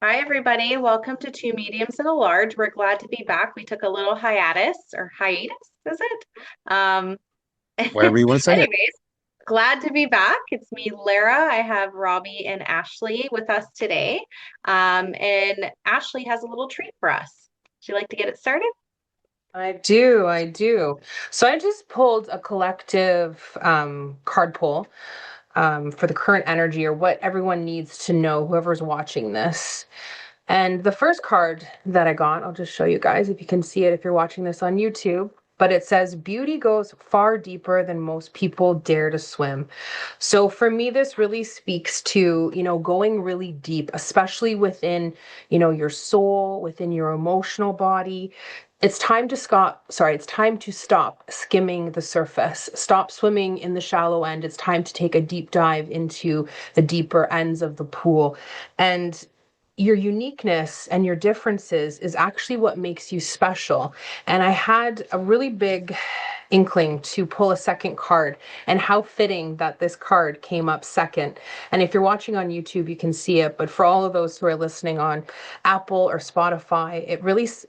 Hi, everybody. Welcome to Two Mediums and a Large. We're glad to be back. We took a little hiatus, is it? Um, Whatever you want to say it. anyways, glad to be back. It's me, Lara. I have Robbi and Ashleigh with us today. And Ashleigh has a little treat for us. Would you like to get it started? I do. So I just pulled a collective card pull for the current energy or what everyone needs to know, whoever's watching this. And the first card that I got, I'll just show you guys if you can see it if you're watching this on YouTube. But it says, beauty goes far deeper than most people dare to swim. So for me, this really speaks to, going really deep, especially within, your soul, within your emotional body. It's time to stop skimming the surface. Stop swimming in the shallow end. It's time to take a deep dive into the deeper ends of the pool. And your uniqueness and your differences is actually what makes you special. And I had a really big inkling to pull a second card, and how fitting that this card came up second. And if you're watching on YouTube, you can see it, but for all of those who are listening on Apple or Spotify,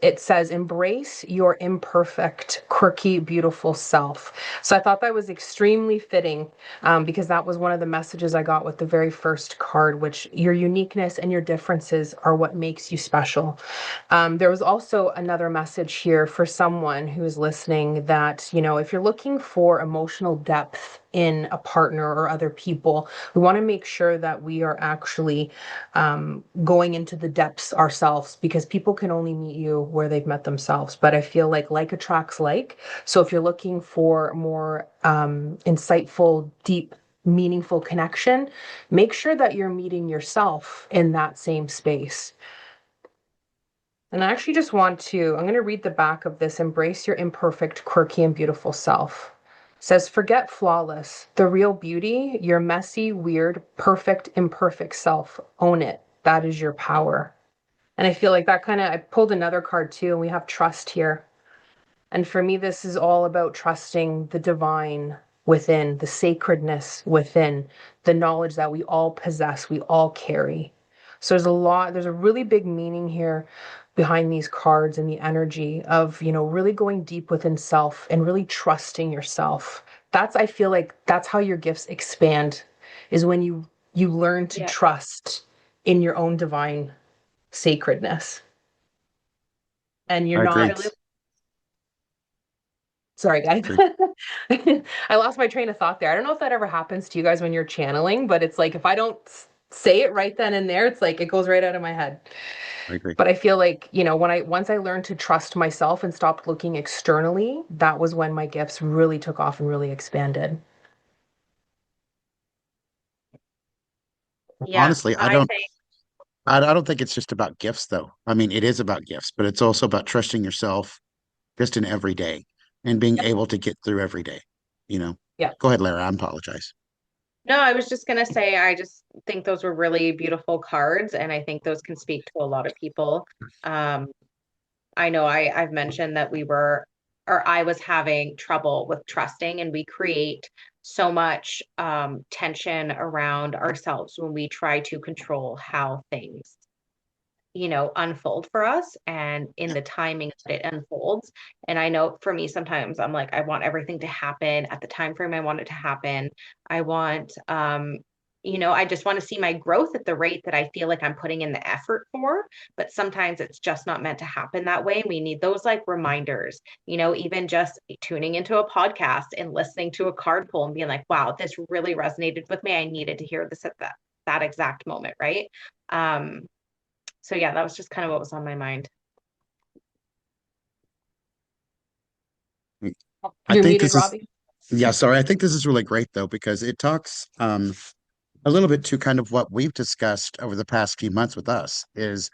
it says embrace your imperfect, quirky, beautiful self. So I thought that was extremely fitting, because that was one of the messages I got with the very first card, which your uniqueness and your differences are what makes you special. There was also another message here for someone who is listening that, if you're looking for emotional depth in a partner or other people, we want to make sure that we are actually going into the depths ourselves, because people can only meet you where they've met themselves. But I feel like attracts like. So if you're looking for more insightful, deep, meaningful connection, make sure that you're meeting yourself in that same space. And I actually just I'm going to read the back of this. Embrace your imperfect, quirky, and beautiful self. It says, forget flawless. The real beauty, your messy, weird, perfect, imperfect self. Own it. That is your power. And I feel like I pulled another card too, and we have trust here. And for me, this is all about trusting the divine within, the sacredness within, the knowledge that we all possess, we all carry. So there's a really big meaning here behind these cards and the energy of, really going deep within self and really trusting yourself. I feel like that's how your gifts expand, is when you learn to Yeah. trust in your own divine sacredness. And you're I agree. not, sorry guys. Agree. I lost my train of thought there. I don't know if that ever happens to you guys when you're channeling, but it's like if I don't say it right then and there, it's like it goes right out of my head. I agree. But I feel like, once I learned to trust myself and stopped looking externally, that was when my gifts really took off and really expanded. Yeah. Honestly, I I don't think, I don't think it's just about gifts though. I mean, it is about gifts, but it's also about trusting yourself just in every day and being Yep. able to get through every day, you know. Yeah. Go ahead, Lara. I apologize. no, I was just going to say, I just think those were really beautiful cards, and I think those can speak to a lot of people. Um, I know I've mentioned that I was having trouble with trusting, and we create so much tension around ourselves when we try to control how things, unfold for us and in Yeah. the timing that it unfolds. And I know for me, sometimes I'm like, I want everything to happen at the time frame I want it to happen. I want, I just want to see my growth at the rate that I feel like I'm putting in the effort for. But sometimes it's just not meant to happen that way. We need those like reminders, even just tuning into a podcast and listening to a card pull and being like, wow, this really resonated with me. I needed to hear this at that exact moment, right? So yeah, that was just kind of what was on my mind. I You're think muted, this is Robbie. yeah, sorry. I think this is really great though, because it talks a little bit to kind of what we've discussed over the past few months with us is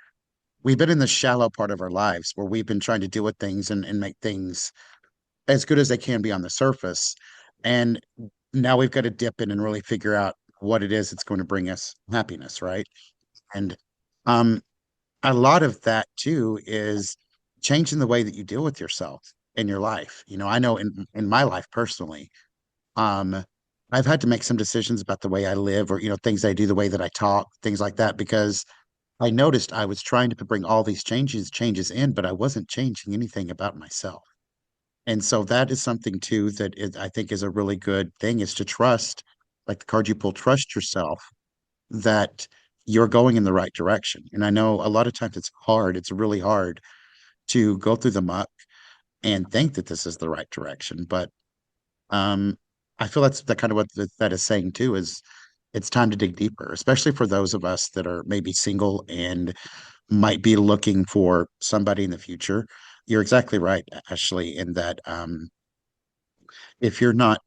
we've been in the shallow part of our lives where we've been trying to deal with things and make things as good as they can be on the surface. And now we've got to dip in and really figure out what it is that's going to bring us happiness, right? And um, a lot of that too is changing the way that you deal with yourself in your life. I know in my life personally, um, I've had to make some decisions about the way I live or things I do, the way that I talk, things like that, because I noticed I was trying to bring all these changes in, but I wasn't changing anything about myself. And so that is something too I think is a really good thing is to trust, like the card you pull, trust yourself that you're going in the right direction. And I know a lot of times it's hard, it's really hard to go through the muck and think that this is the right direction. But um, I feel that's the kind of what that is saying too is it's time to dig deeper, especially for those of us that are maybe single and might be looking for somebody in the future. You're exactly right, Ashley, in that if you're not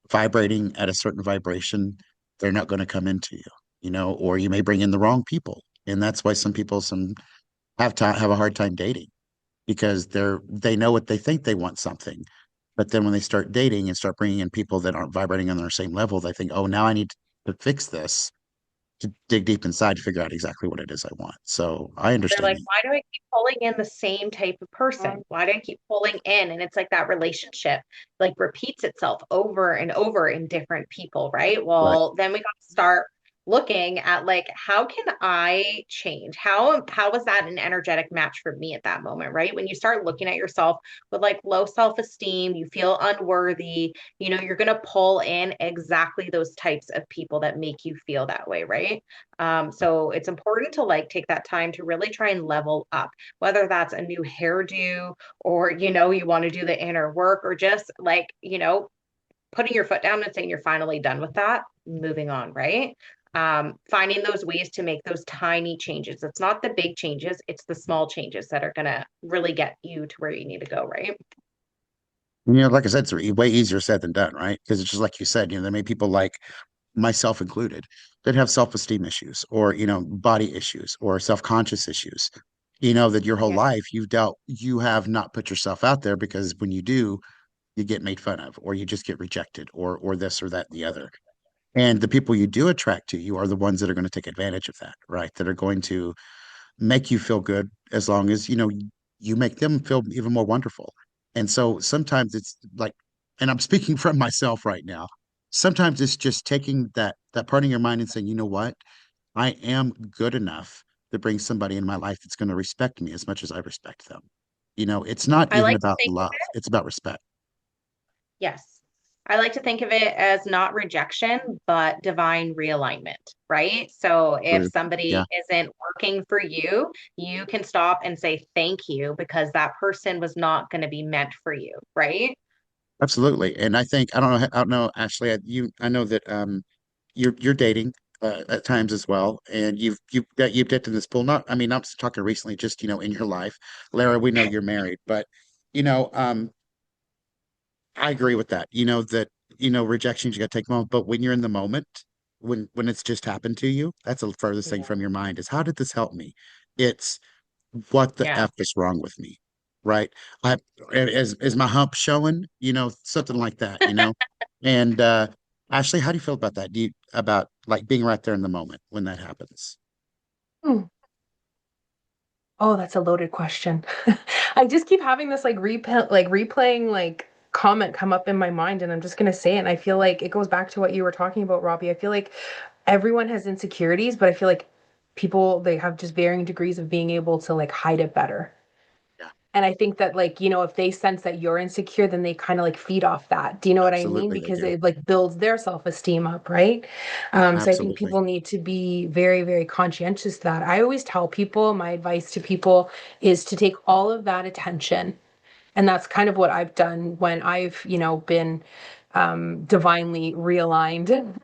vibrating at a certain vibration, they're not going to come into you, or you may bring in the wrong people. And that's why some have a hard time dating because they know what they think they want something. But then when they start dating and start bringing in people that aren't vibrating on their same level, they think, oh, now I need to fix this to dig deep inside to figure out exactly what it is I want. So I They're understand like, you. why do I keep pulling in the same type of person? Why do I keep pulling in? And it's like that relationship like repeats itself over and over in different people, right? Right. Well, then we got to start looking at like how can I change? How was that an energetic match for me at that moment, right? When you start looking at yourself with like low self-esteem, you feel unworthy, you're going to pull in exactly those types of people that make you feel that way, right? So it's important to like take that time to really try and level up, whether that's a new hairdo or, you want to do the inner work or just like, putting your foot down and saying you're finally done with that, moving on, right? Finding those ways to make those tiny changes. It's not the big changes, it's the small changes that are going to really get you to where you need to go, right? Like I said, it's way easier said than done, right? Because it's just like you said, there may be people like myself included that have self-esteem issues or, body issues or self-conscious issues. That your whole Yeah. life you have not put yourself out there because when you do, you get made fun of or you just get rejected or this or that and the other. And the people you do attract to you are the ones that are going to take advantage of that, right? That are going to make you feel good as long as you make them feel even more wonderful. And so sometimes it's like, and I'm speaking from myself right now. Sometimes it's just taking that part of your mind and saying, you know what, I am good enough to bring somebody in my life that's going to respect me as much as I respect them. It's not I even like to about think of love; it, it's about respect. yes. I like to think of it as not rejection, but divine realignment, right? So if True. Yeah, somebody isn't working for you, you can stop and say thank you because that person was not going to be meant for you, right? absolutely. And I don't know, Ashley. I know that you're dating at times as well, and you've dipped in this pool. Not, I mean, not talking recently, just in your life. Lara, we know you're married, but you know, um, I agree with that. Rejections you got to take a moment, but when you're in the moment, when it's just happened to you, that's the furthest thing Yeah. from your mind is how did this help me? It's what the Yeah. F is wrong with me, right? I is my hump showing? Something like that. And Ashley, how do you feel about that? Do you about like being right there in the moment when that happens? Hmm. Oh, that's a loaded question. I just keep having this replaying comment come up in my mind, and I'm just gonna say it. And I feel like it goes back to what you were talking about, Robbie. I feel like everyone has insecurities, but I feel like people they have just varying degrees of being able to like hide it better. Yeah, And I think that if they sense that you're insecure, then they kind of like feed off that. Do you know what I mean? absolutely they Because do. it like builds their self-esteem up, right? So I think Absolutely. people need to be very, very conscientious of that. I always tell people, my advice to people is to take all of that attention. And that's kind of what I've done when I've been divinely realigned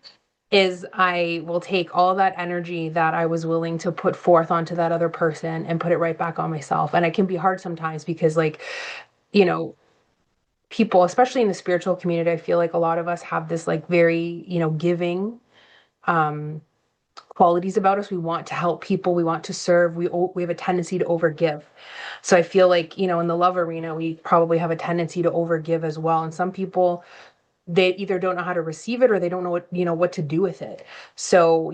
is I will take all that energy that I was willing to put forth onto that other person and put it right back on myself. And it can be hard sometimes because you know, people, especially in the spiritual community, I feel like a lot of us have this like very giving um qualities about us. We want to help people, we want to serve, we have a tendency to overgive. So I feel like in the love arena, we probably have a tendency to overgive as well. And some people they either don't know how to receive it or they don't know what to do with it. So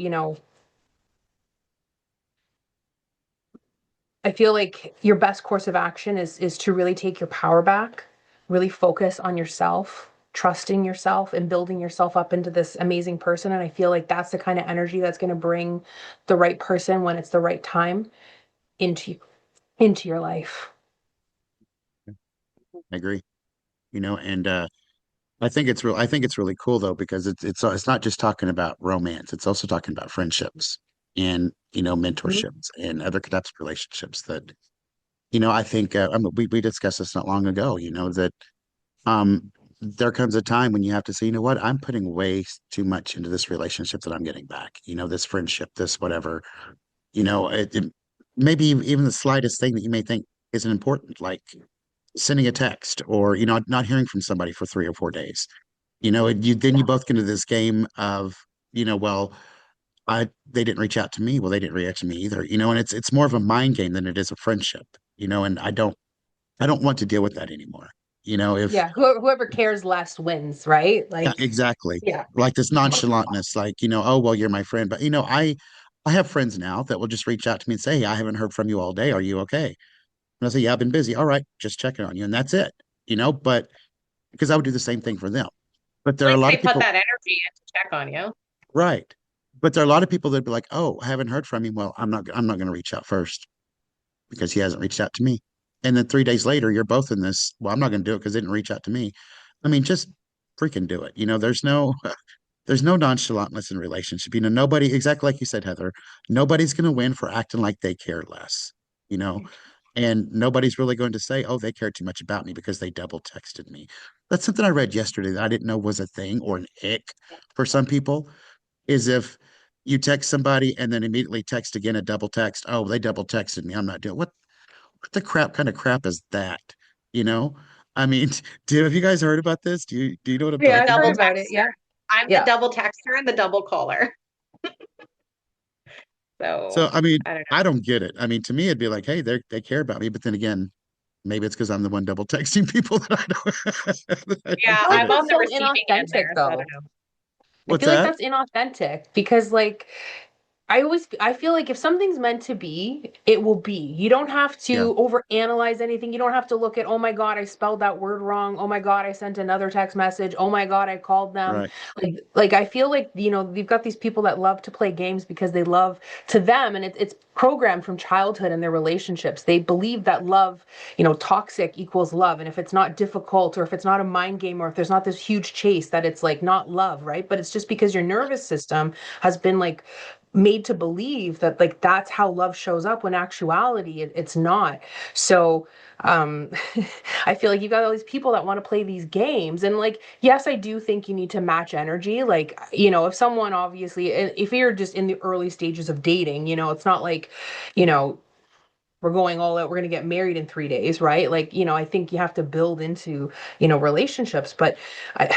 I feel like your best course of action is to really take your power back, really focus on yourself, trusting yourself and building yourself up into this amazing person. And I feel like that's the kind of energy that's going to bring the right person when it's the right time into into your life. I agree. And I think it's really cool though, because it's not just talking about romance. It's also talking about friendships and, Mhm. mentorships and other types of relationships that, I think, we discussed this not long ago, that, there comes a time when you have to say, you know what, I'm putting way too much into this relationship that I'm getting back, this friendship, this whatever, maybe even the slightest thing that you may think isn't important, like sending a text or, not hearing from somebody for 3 or 4 days. Then you Yeah. both get into this game of, well, they didn't reach out to me. Well, they didn't react to me either. And it's more of a mind game than it is a friendship. And I don't want to deal with that anymore. If Yeah. Whoever cares less wins, right? Yeah, Like, exactly. yeah. Like this nonchalantness, like, oh well, you're my friend. But I have friends now that will just reach out to me and say, hey, I haven't heard from you all day. Are you okay? And I say, yeah, I've been busy. All right, just checking on you. And that's it. But because I would do the same thing for them. But there At are a least lot they of put people, that energy in to check on you. right. But there are a lot of people that'd be like, oh, I haven't heard from you. Well, I'm not going to reach out first because he hasn't reached out to me. And then 3 days later, you're both in this. Well, I'm not going to do it because they didn't reach out to me. I mean, just freaking do it. There's no nonchalantness in relationship. Nobody, exactly like you said, Heather, nobody's going to win for acting like they care less, you know, and nobody's really going to say, oh, they care too much about me because they double texted me. That's something I read yesterday that I didn't know was a thing or an ick for some people, is if you text somebody and then immediately text again a double text, oh, they double texted me. I'm not doing what the crap kind of crap is that? You know? I mean, have you guys heard about this? Do you know what I'm Yeah, I've talking heard Double about? about it. texter. Yeah. I'm the Yeah. double texter and the double caller. So, So I mean, I don't know. I don't get it. I mean, to me, it'd be like, hey, they care about me. But then again, maybe it's because I'm the one double texting people that I don't Yeah, I feel get like I'm it. on that's the so receiving end inauthentic there, so I don't though. know. I What's feel like that? that's inauthentic because like I feel like if something's meant to be, it will be. You don't have Yeah, to overanalyze anything. You don't have to look at, oh my God, I spelled that word wrong. Oh my God, I sent another text message. Oh my God, I called them. right. Like I feel like, you've got these people that love to play games because they love to them, and it's programmed from childhood in their relationships. They believe that love, toxic equals love. And if it's not difficult or if it's not a mind game or if there's not this huge chase, that it's like not love, right? But it's just because your nervous system has been like made to believe that like that's how love shows up when actuality it's not. So um I feel like you've got all these people that want to play these games, and like, yes, I do think you need to match energy. Like, if someone, obviously, if you're just in the early stages of dating, it's not like, you know we're going all out, we're going to get married in 3 days, right? Like, I think you have to build into, relationships. But I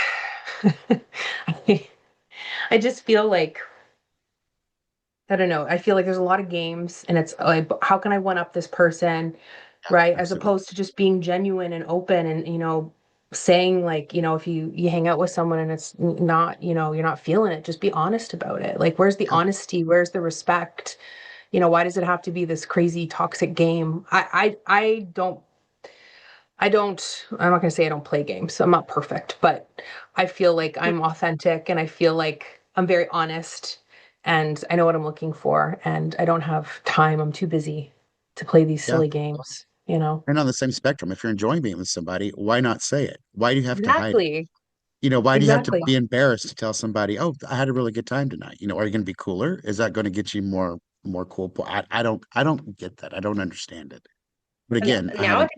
I just feel like, I don't know. I feel like there's a lot of games, and it's like, how can I one up this person, Yeah, right? As absolutely. opposed to just being genuine and open, and saying, like, if you hang out with someone and it's not, you're not feeling it, just be honest about it. Like, where's the Yeah, honesty? Where's the respect? Why does it have to be this crazy toxic game? I'm not going to say I don't play games. I'm not perfect, but I feel like I'm authentic, and I feel like I'm very honest, and I know what I'm looking for, and I don't have time. I'm too busy to play these yeah. silly games. And on the same spectrum, if you're enjoying being with somebody, why not say it? Why do you have to hide it? Exactly. Why do you have to Exactly. be embarrassed to tell somebody, "Oh, I had a really good time tonight"? Are you going to be cooler? Is that going to get you more cool? I don't get that. I don't understand it. But And again, I haven't.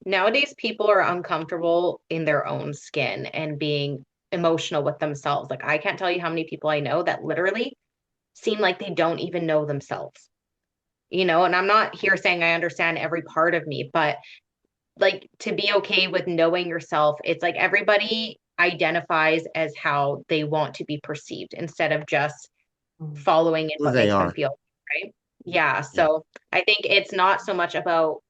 nowadays people are uncomfortable in their own skin and being emotional with themselves. Like I can't tell you how many people I know that literally seem like they don't even know themselves. And I'm not here saying I understand every part of me, but like to be okay with knowing yourself, it's like everybody identifies as how they want to be perceived instead of just Mm. following in Who what they makes them are. feel, right? Yeah. Yeah, So I think it's not so much about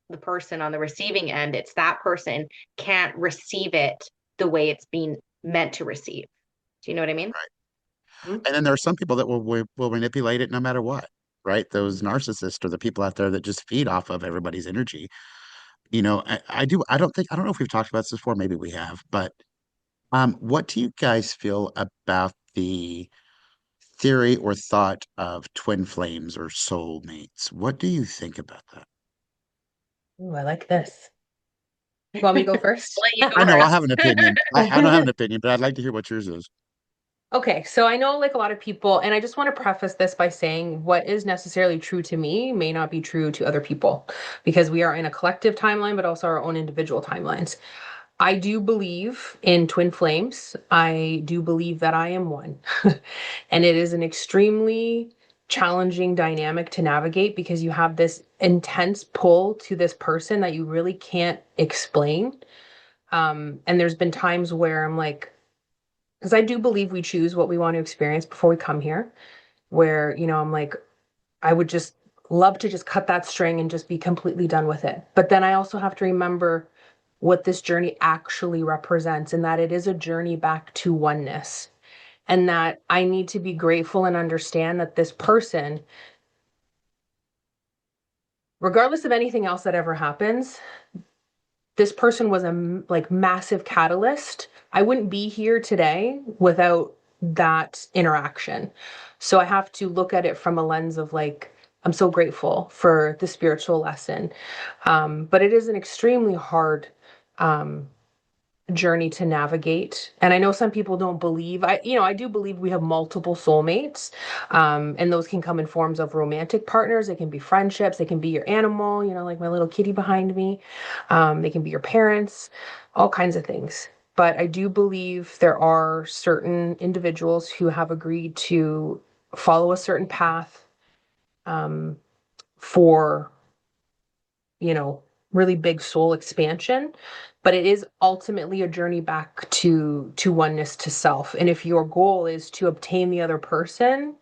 the person on the receiving end, it's that person can't receive it the way it's being meant to receive. Do you know what I mean? right. Mhm. And then there are some people that will manipulate it no matter what, right? Those narcissists or the people out there that just feed off of everybody's energy. I don't know if we've talked about this before. Maybe we have, but What do you guys feel about the theory or thought of twin flames or soulmates? What do you think about that? Ooh, I like this. You want me to go first? Let you go I know I'll have first. an opinion. I don't have an opinion, but I'd like to hear what yours is. Okay, so I know like a lot of people, and I just want to preface this by saying what is necessarily true to me may not be true to other people because we are in a collective timeline, but also our own individual timelines. I do believe in twin flames. I do believe that I am one. And it is an extremely challenging dynamic to navigate because you have this intense pull to this person that you really can't explain. And there's been times where I'm like, because I do believe we choose what we want to experience before we come here, where, I'm like, I would just love to just cut that string and just be completely done with it. But then I also have to remember what this journey actually represents and that it is a journey back to oneness. And that I need to be grateful and understand that this person, regardless of anything else that ever happens, this person was a like massive catalyst. I wouldn't be here today without that interaction. So I have to look at it from a lens of like, I'm so grateful for the spiritual lesson. But it is an extremely hard um, journey to navigate. And I know some people don't believe, I do believe we have multiple soulmates. And those can come in forms of romantic partners. They can be friendships. They can be your animal, like my little kitty behind me. They can be your parents, all kinds of things. But I do believe there are certain individuals who have agreed to follow a certain path um, for you know, really big soul expansion, but it is ultimately a journey back to oneness to self. And if your goal is to obtain the other person,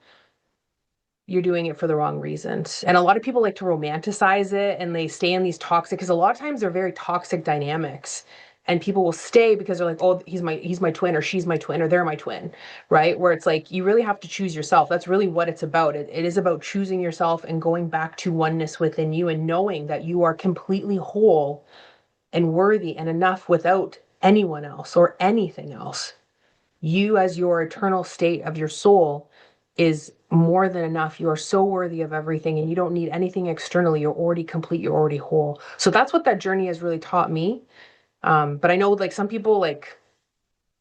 you're doing it for the wrong reasons. And a lot of people like to romanticize it and they stay in these toxic because a lot of times they're very toxic dynamics. And people will stay because they're like, oh, he's my twin or she's my twin or they're my twin, right? Where it's like you really have to choose yourself. That's really what it's about. It is about choosing yourself and going back to oneness within you and knowing that you are completely whole and worthy and enough without anyone else or anything else. You, as your eternal state of your soul, is more than enough. You are so worthy of everything and you don't need anything externally. You're already complete, you're already whole. So that's what that journey has really taught me. But I know like some people like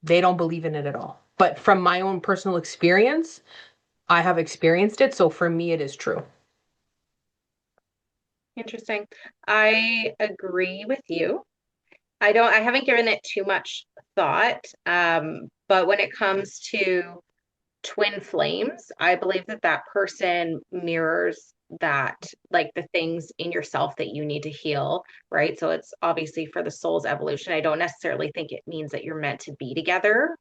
they don't believe in it at all. But from my own personal experience, I have experienced it. So for me, it is true. Interesting. I agree with you. I haven't given it too much thought. But when it comes to twin flames, I believe that that person mirrors that, like the things in yourself that you need to heal, right? So it's obviously for the soul's evolution. I don't necessarily think it means that you're meant to be together,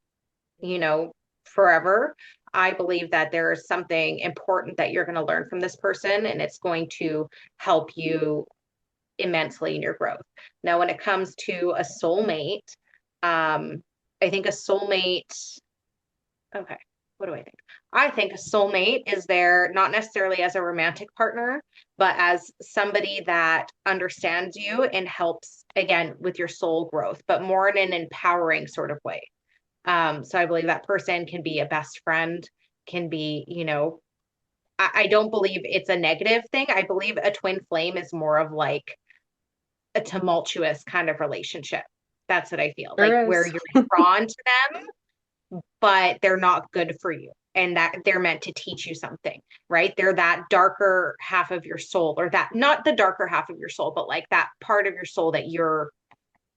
you know, forever. I believe that there is something important that you're going to learn from this person, and it's going to help you immensely in your growth. Now, when it comes to a soulmate, I think a soulmate, okay, what do I think? I think a soulmate is there not necessarily as a romantic partner, but as somebody that understands you and helps, again, with your soul growth, but more in an empowering sort of way. So I believe that person can be a best friend, can be, I don't believe it's a negative thing. I believe a twin flame is more of like a tumultuous kind of relationship. That's what I feel like, There where is. you're drawn to them, but they're not good for you. And that they're meant to teach you something, right? They're that darker half of your soul, or that not the darker half of your soul, but like that part of your soul that you're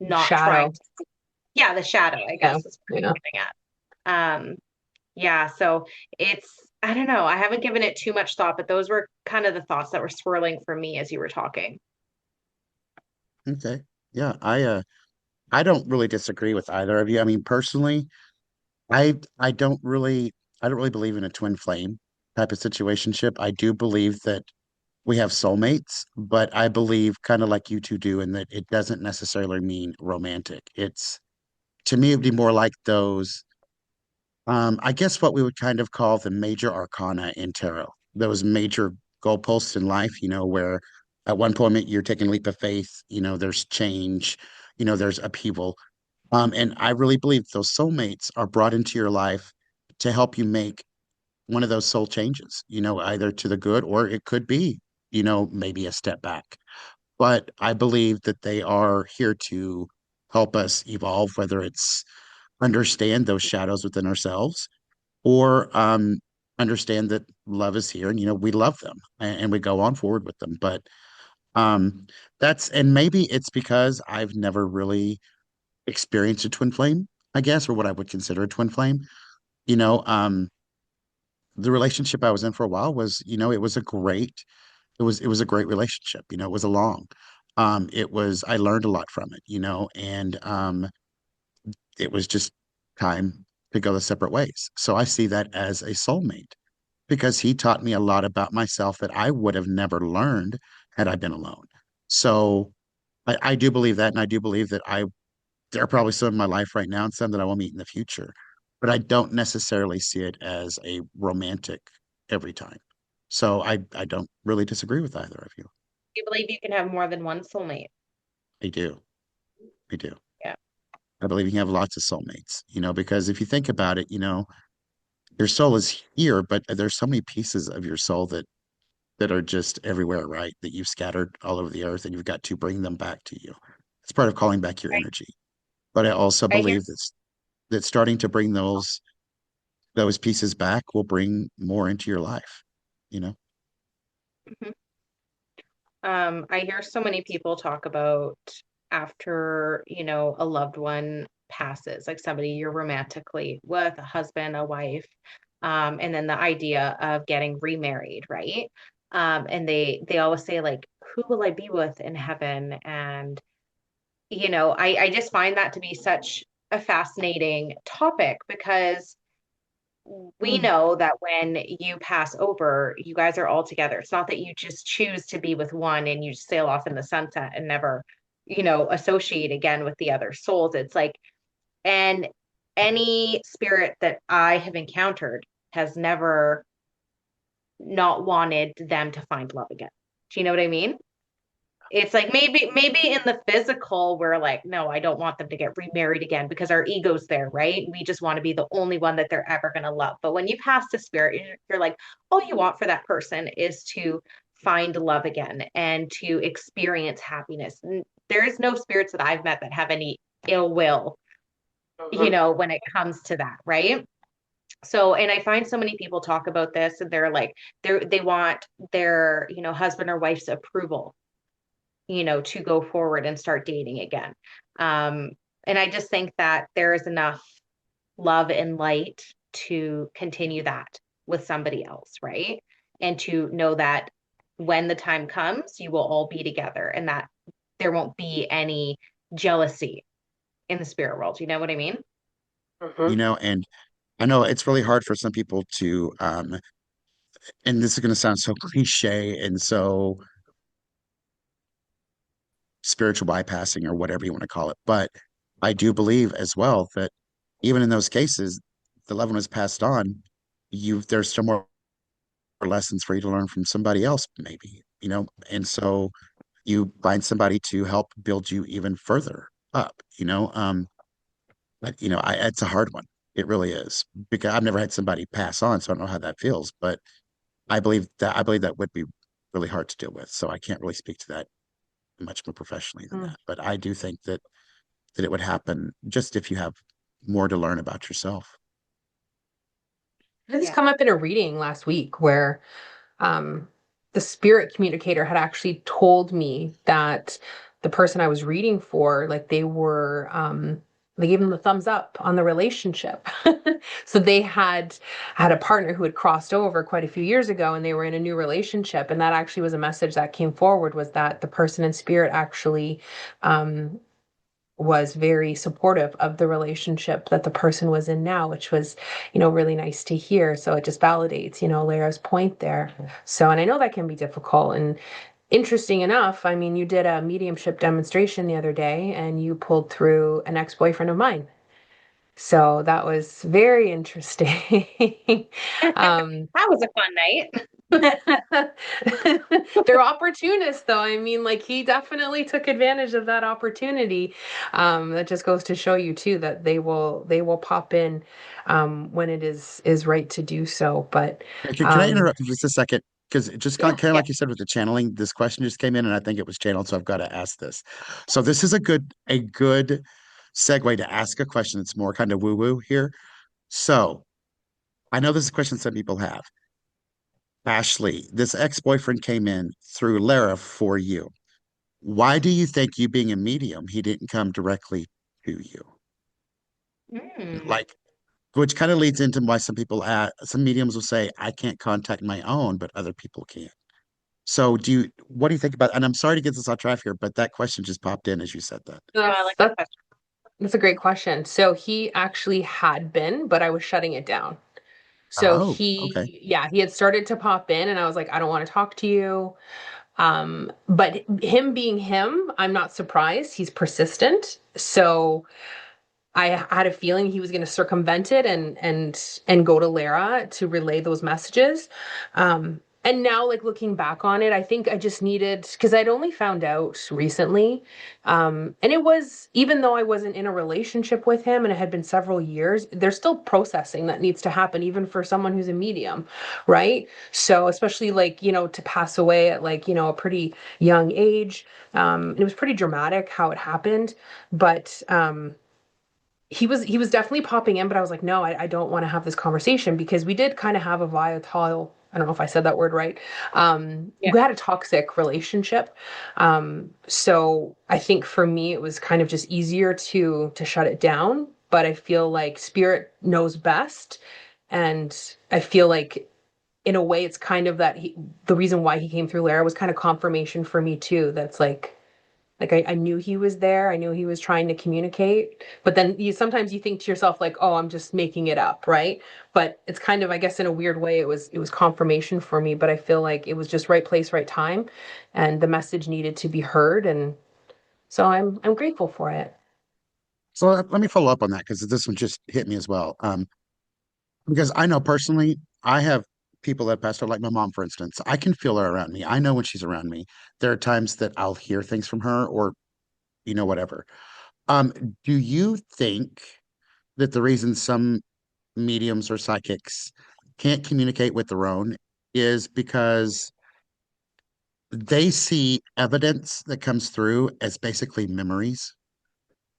not trying Shadow. to, yeah, the shadow, I Yeah. guess is what Yeah. I'm getting at. Yeah, so it's, I don't know, I haven't given it too much thought, but those were kind of the thoughts that were swirling for me as you were talking. Okay. Yeah, I don't really disagree with either of you. I mean, personally, I don't really believe in a twin flame type of situationship. I do believe that we have soulmates, but I believe kind of like you two do in that it doesn't necessarily mean romantic. It's to me it'd be more like those I guess what we would kind of call the major arcana in tarot. Those major goalposts in life, where at one point you're taking a leap of faith, there's change, there's upheaval. And I really believe those soulmates are brought into your life to help you make one of those soul changes, either to the good or it could be, maybe a step back. But I believe that they are here to help us evolve, whether it's understand those shadows within ourselves or understand that love is here and, we love them and we go on forward with them. But um, and maybe it's because I've never really experienced a twin flame, I guess, or what I would consider a twin flame. You know, um, the relationship I was in for a while was, it was a great relationship. It was a long. I learned a lot from it, and it was just time to go the separate ways. So I see that as a soulmate because he taught me a lot about myself that I would have never learned had I been alone. So I do believe that, and I do believe that there are probably some in my life right now and some that I will meet in the future, but I don't necessarily see it as a romantic every time. So I don't really disagree with either of you. You believe you can have more than one soulmate? I do. I do. Yeah. I believe you can have lots of soulmates, because if you think about it, your soul is here, but there's so many pieces of your soul that are just everywhere, right? That you've scattered all over the earth and you've got to bring them back to you. It's part of calling back your energy. But I also I hear. believe that starting to bring those pieces back will bring more into your life, you know? Mhm. I hear so many people talk about after, a loved one passes, like somebody you're romantically with, a husband, a wife, and then the idea of getting remarried, right? And they always say like, who will I be with in heaven? And, I just find that to be such a fascinating topic because we Mm. know that when you pass over, you guys are all together. It's not that you just choose to be with one and you sail off in the sunset and never, associate again with the other souls. It's like, and any spirit that I have encountered has never not wanted them to find love again. Do you know what I mean? It's like maybe in the physical, we're like, no, I don't want them to get remarried again because our ego's there, right? We just want to be the only one that they're ever going to love. But when you pass to spirit, you're like, all you want for that person is to find love again and to experience happiness. And there is no spirits that I've met that have any ill will, Mhm. when it comes to that, right? So, and I find so many people talk about this and they're like, they want their, husband or wife's approval, to go forward and start dating again. Um, and I just think that there is enough love and light to continue that with somebody else, right? And to know that when the time comes, you will all be together and that there won't be any jealousy in the spirit world. You know what I mean? Mhm. And I know it's really hard for some people to, and this is going to sound so cliche and so spiritual bypassing or whatever you want to call it, but I do believe as well that even in those cases, the loved one has passed on, there's still more lessons for you to learn from somebody else, maybe, and so you find somebody to help build you even further up. But it's a hard one. It really is because I've never had somebody pass on, so I don't know how that feels. But I believe that would be really hard to deal with. So I can't really speak to that much more professionally than Mm. that. But I do think that it would happen just if you have more to learn about yourself. Had this Yeah. come up in a reading last week where um, the spirit communicator had actually told me that the person I was reading for, like they gave them the thumbs up on the relationship. So they had a partner who had crossed over quite a few years ago and they were in a new relationship. And that actually was a message that came forward was that the person in spirit actually um, was very supportive of the relationship that the person was in now, which was, really nice to hear. So it just validates, Lara's point there. So, and I know that can be difficult. And interesting enough, I mean, you did a mediumship demonstration the other day and you pulled through an ex-boyfriend of mine. So that was very interesting. um, That was a fun night. They're opportunists, though. I mean, like he definitely took advantage of that opportunity. That just goes to show you too that they will pop in when it is right to do so. But Can I um, interrupt for just a second? Because it just yeah, kind of Yeah. like you said with the channeling, this question just came in, and I think it was channeled, so I've got to ask this. So this is a good segue to ask a question that's more kind of woo-woo here. So I know this is a question some people have. Ashley, this ex-boyfriend came in through Lara for you. Why do you think you being a medium, he didn't come directly to you? Mm. Like, which kind of leads into why some mediums will say, I can't contact my own, but other people can. So what do you think about, and I'm sorry to get this off track here, but that question just popped in as you said that. No, I that's like that that's question. that's a great question. So he actually had been, but I was shutting it down. So Oh, okay. yeah, he had started to pop in, and I was like, I don't want to talk to you. But him being him, I'm not surprised. He's persistent. So I had a feeling he was going to circumvent it and go to Lara to relay those messages. And now, like looking back on it, I think I just needed because I'd only found out recently, and it was even though I wasn't in a relationship with him and it had been several years, there's still processing that needs to happen, even for someone who's a medium, right? So especially like to pass away at like a pretty young age, it was pretty dramatic how it happened, but he was definitely popping in, but I was like, no, I don't want to have this conversation because we did kind of have a volatile, I don't know if I said that word right. Yeah. We had a toxic relationship. So I think for me it was kind of just easier to shut it down. But I feel like spirit knows best. And I feel like in a way it's kind of the reason why he came through Lara was kind of confirmation for me too. That's like I knew he was there. I knew he was trying to communicate. But then sometimes you think to yourself like, "Oh, I'm just making it up," right? But it's kind of, I guess, in a weird way, it was confirmation for me. But I feel like it was just right place, right time, and the message needed to be heard. And so I'm grateful for it. So let me follow up on that because this one just hit me as well. Because I know personally, I have people that passed out, like my mom, for instance. I can feel her around me. I know when she's around me. There are times that I'll hear things from her or, whatever. Um, do you think that the reason some mediums or psychics can't communicate with their own is because they see evidence that comes through as basically memories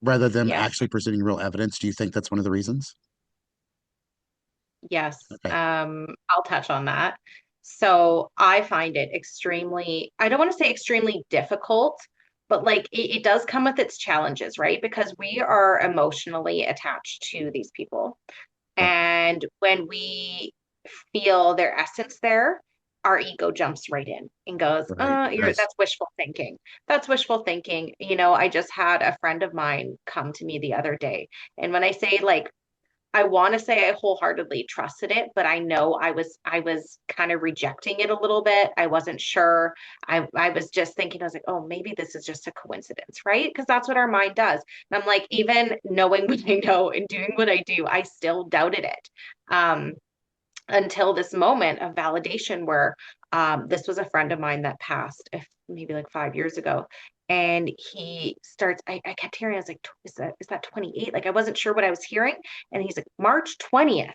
rather than Yes. actually presenting real evidence? Do you think that's one of the reasons? Yes. Okay. I'll touch on that. So I find it extremely, I don't want to say extremely difficult, but like it does come with its challenges, right? Because we are emotionally attached to these people. Right. And when we feel their essence there, our ego jumps right in and goes, Right. Yes. that's wishful thinking. That's wishful thinking. I just had a friend of mine come to me the other day. And when I say like I want to say I wholeheartedly trusted it, but I know I was kind of rejecting it a little bit. I wasn't sure. I was just thinking, I was like, oh, maybe this is just a coincidence, right? Because that's what our mind does. And I'm like, even knowing what I know and doing what I do, I still doubted it. Um, until this moment of validation where this was a friend of mine that passed maybe like 5 years ago. And he starts, I kept hearing, I was like, is that 28? Like I wasn't sure what I was hearing. And he's like, March 20th.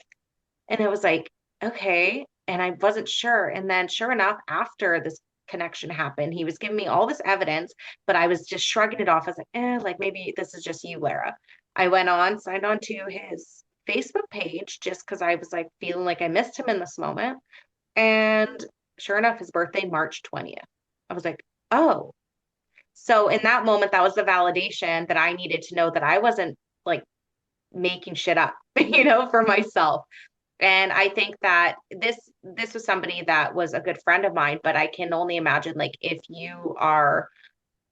And I was like, okay. And I wasn't sure. And then sure enough, after this connection happened, he was giving me all this evidence, but I was just shrugging it off. I was like, like maybe this is just you, Lara. I went on, signed on to his Facebook page just because I was like feeling like I missed him in this moment. And sure enough, his birthday, March 20th. I was like, oh. So in that moment, that was the validation that I needed to know that I wasn't like making shit up, for myself. And I think that this was somebody that was a good friend of mine, but I can only imagine like if you are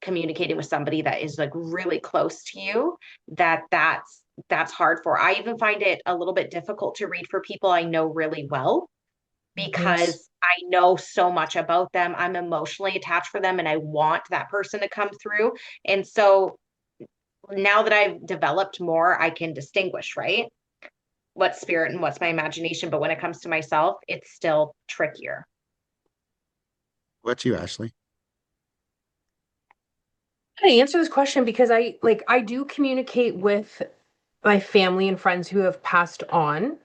communicating with somebody that is like really close to you, that's hard for. I even find it a little bit difficult to read for people I know really well Yes. because I know so much about them. I'm emotionally attached for them and I want that person to come through. And so now that I've developed more, I can distinguish, right? What's spirit and what's my imagination. But when it comes to myself, it's still trickier. What you, Ashley? I answer this question because I do communicate with my family and friends who have passed on.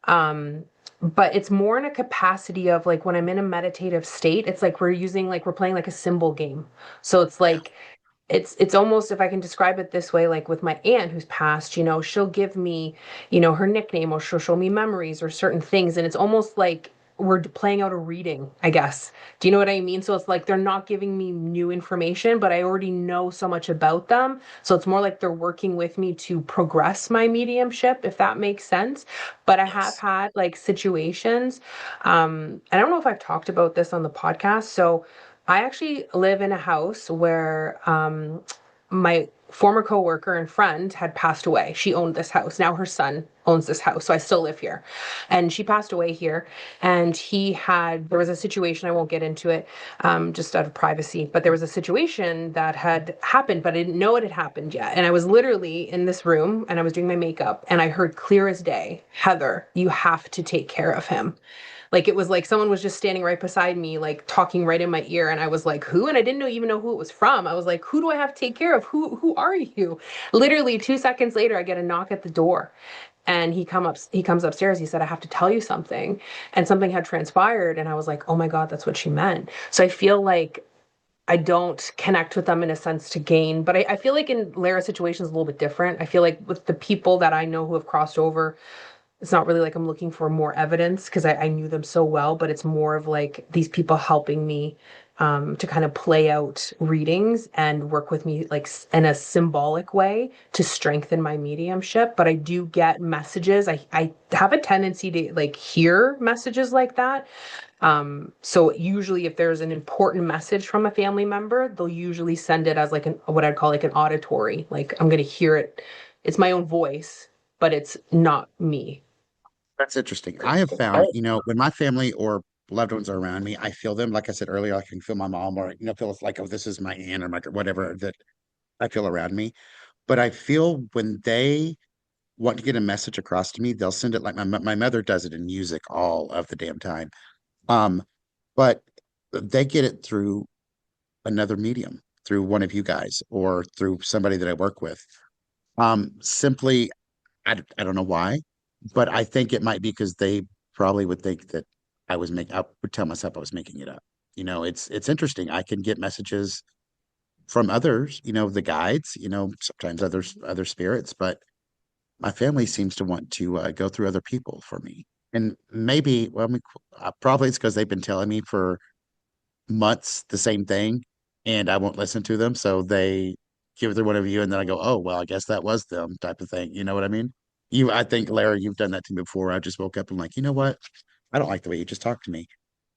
Um, but it's more in a capacity of like when I'm in a meditative state, it's like we're playing like a symbol game. So it's Yeah. like it's almost, if I can describe it this way, like with my aunt who's passed, she'll give me, her nickname, or she'll show me memories or certain things, and it's almost like we're playing out a reading, I guess. Do you know what I mean? So it's like they're not giving me new information, but I already know so much about them. So it's more like they're working with me to progress my mediumship, if that makes sense. But I have Yes. had like situations, I don't know if I've talked about this on the podcast. So I actually live in a house where my former coworker and friend had passed away. She owned this house. Now her son owns this house. So I still live here. And she passed away here. And there was a situation, I won't get into it, just out of privacy, but there was a situation that had happened, but I didn't know it had happened yet. And I was literally in this room and I was doing my makeup and I heard clear as day, Heather, you have to take care of him. Like it was like someone was just standing right beside me, like talking right in my ear, and I was like, "Who?" And I didn't even know who it was from. I was like, "Who do I have to take care of? Who are you?" Literally 2 seconds later, I get a knock at the door, and he comes upstairs. He said, "I have to tell you something," and something had transpired, and I was like, "Oh my God, that's what she meant." So I feel like I don't connect with them in a sense to gain, but I feel like in Lara's situation is a little bit different. I feel like with the people that I know who have crossed over, it's not really like I'm looking for more evidence because I knew them so well, but it's more of like these people helping me to kind of play out readings and work with me like in a symbolic way to strengthen my mediumship. But I do get messages. I have a tendency to like hear messages like that. So usually if there's an important message from a family member, they'll usually send it as like what I'd call like an auditory. Like I'm going to hear it. It's my own voice, but it's not me. That's interesting. I have found, when my family or loved ones are around me, I feel them. Like I said earlier, I can feel my mom or, feel like, oh, this is my aunt or my whatever that I feel around me. But I feel when they want to get a message across to me, they'll send it like my mother does it in music all of the damn time. Um, but they get it through another medium, through one of you guys or through somebody that I work with. Simply, I don't know why, but I think it might be because they probably would think that I would tell myself I was making it up. It's interesting. I can get messages from others, the guides, sometimes other spirits, but my family seems to want to go through other people for me. And maybe, well, probably it's because they've been telling me for months the same thing, and I won't listen to them. So they give it to one of you, and then I go, "Oh, well, I guess that was them," type of thing. You know what I mean? I think, Larry, you've done that to me before. I just woke up and like, you know what? I don't like the way you just talked to me,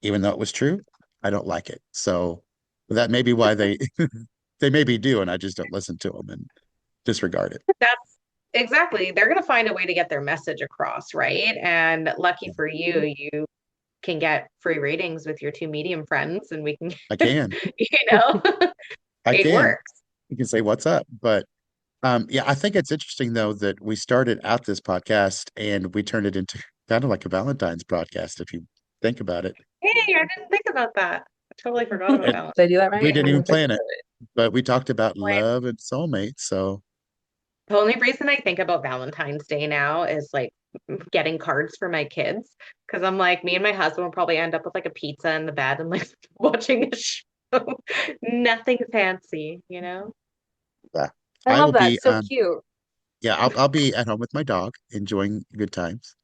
even though it was true. I don't like it. So that may be why they they maybe do, and I just don't listen to them and disregard it. That's exactly. They're going to find a way to get their message across, right? And lucky Yeah, for you, you can get free readings with your two medium friends, and we can, I can, you know, I it can. works. You can say what's up, but yeah, I think it's interesting though that we started out this podcast and we turned it into kind of like a Valentine's broadcast, if you think about it. Hey, I didn't think about that. I totally forgot about And Valentine's. Did I do that we right? didn't even plan it, but we talked about Like, love and soulmates. So the only reason I think about Valentine's Day now is like getting cards for my kids. Cause I'm like, me and my husband will probably end up with like a pizza in the bed and like watching a show. Nothing fancy, you know? yeah, I I will love that. be So cute. yeah, I'll be at home with my dog enjoying good times.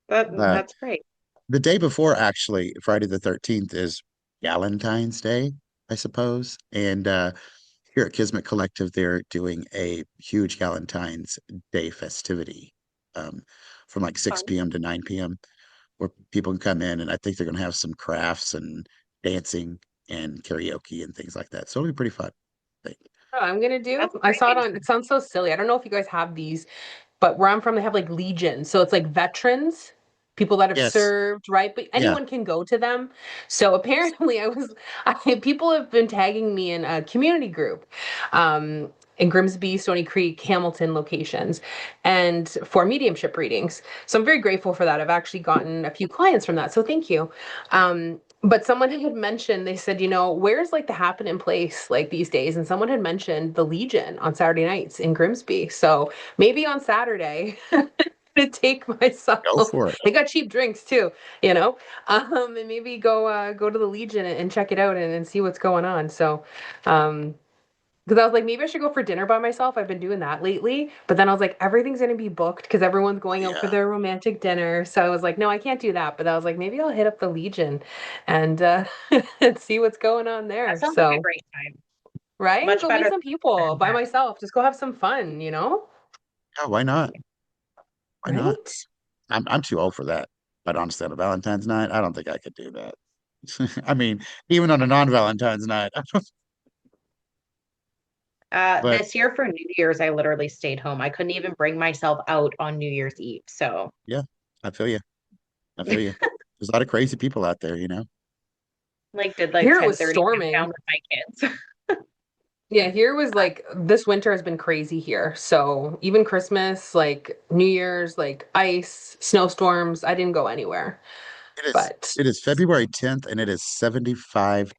But That's great. the day before, actually, Friday the 13th is Valentine's Day, I suppose. And here at Kismet Collective, they're doing a huge Valentine's Day festivity um, from like Fun. 6 p.m. to 9 p.m. where people can come in, and I think they're going to have some crafts and dancing and karaoke and things like that. So it'll be pretty fun, I think. Oh, I'm gonna do. That's I saw it great. on. It sounds so silly. I don't know if you guys have these, but where I'm from, they have like legions. So it's like veterans, people that have Yes. served, right? But Yeah. anyone can go to them. So apparently, people have been tagging me in a community group, in Grimsby, Stony Creek, Hamilton locations, and for mediumship readings. So I'm very grateful for that. I've actually gotten a few clients from that. So thank you. But someone had mentioned, they said, where's like the happening place like these days? And someone had mentioned the Legion on Saturday nights in Grimsby. So maybe on Saturday to take Go myself. for it. They got cheap drinks too, you know, and maybe go to the Legion and check it out and see what's going on. So, because I was like, maybe I should go for dinner by myself. I've been doing that lately. But then I was like, everything's going to be booked because everyone's Oh, going out for yeah. their romantic dinner. So I was like, no, I can't do that. But I was like, maybe I'll hit up the Legion and and see what's going on That there. sounds like a So, great time. right? Much Go meet better some people than by that. myself. Just go have some fun, you know? Yeah, why not? Why not? Right? I'm too old for that. But honestly, on a Valentine's night, I don't think I could do that. I mean, even on a non-Valentine's night. But This year for New Year's, I literally stayed home. I couldn't even bring myself out on New Year's Eve. So, yeah, I feel you. I feel you. There's a lot of crazy people out there, you know? like, did like Here it was 10:30 storming. countdown with my kids. Yeah, here was like this winter has been crazy here. So even Christmas, like New Year's, like ice, snowstorms, I didn't go anywhere. It is But it is February 10th and it is 75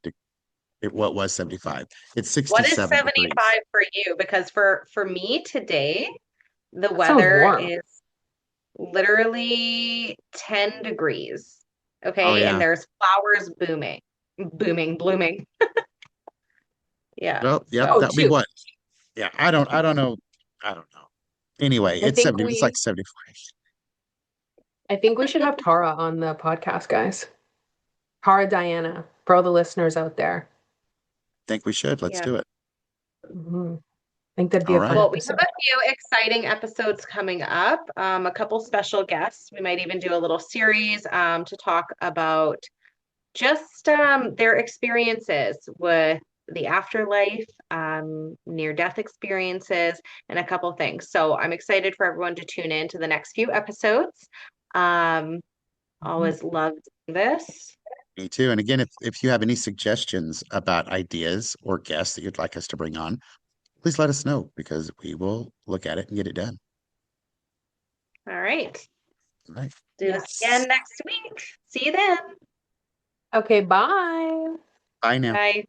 what was 75. It's What is 67 degrees. 75 for you? Because for me today, the that sounds weather warm. is literally 10 degrees. Oh Okay, and yeah. there's flowers blooming. Yeah. Well, yep, Oh, So, that'll be two. what? Yeah, I don't know. I don't know. Anyway, I it's think 70. It's like we 75. I think we should have Tara on the podcast, guys. Tara Diana, for all the listeners out there. Think we should. Let's yeah. do it. I think that'd be All a fun right. Well, we have episode. a few exciting episodes coming up, a couple special guests. We might even do a little series to talk about just their experiences with the afterlife, near-death experiences, and a couple things. So I'm excited for everyone to tune in to the next few episodes. Um, Mhm. always loved this. Me too. And again, if you have any suggestions about ideas or guests that you'd like us to bring on, please let us know because we will look at it and get it done. All right. All right. Do this Yes. again next week. See you then. Okay, bye. Bye now. Bye.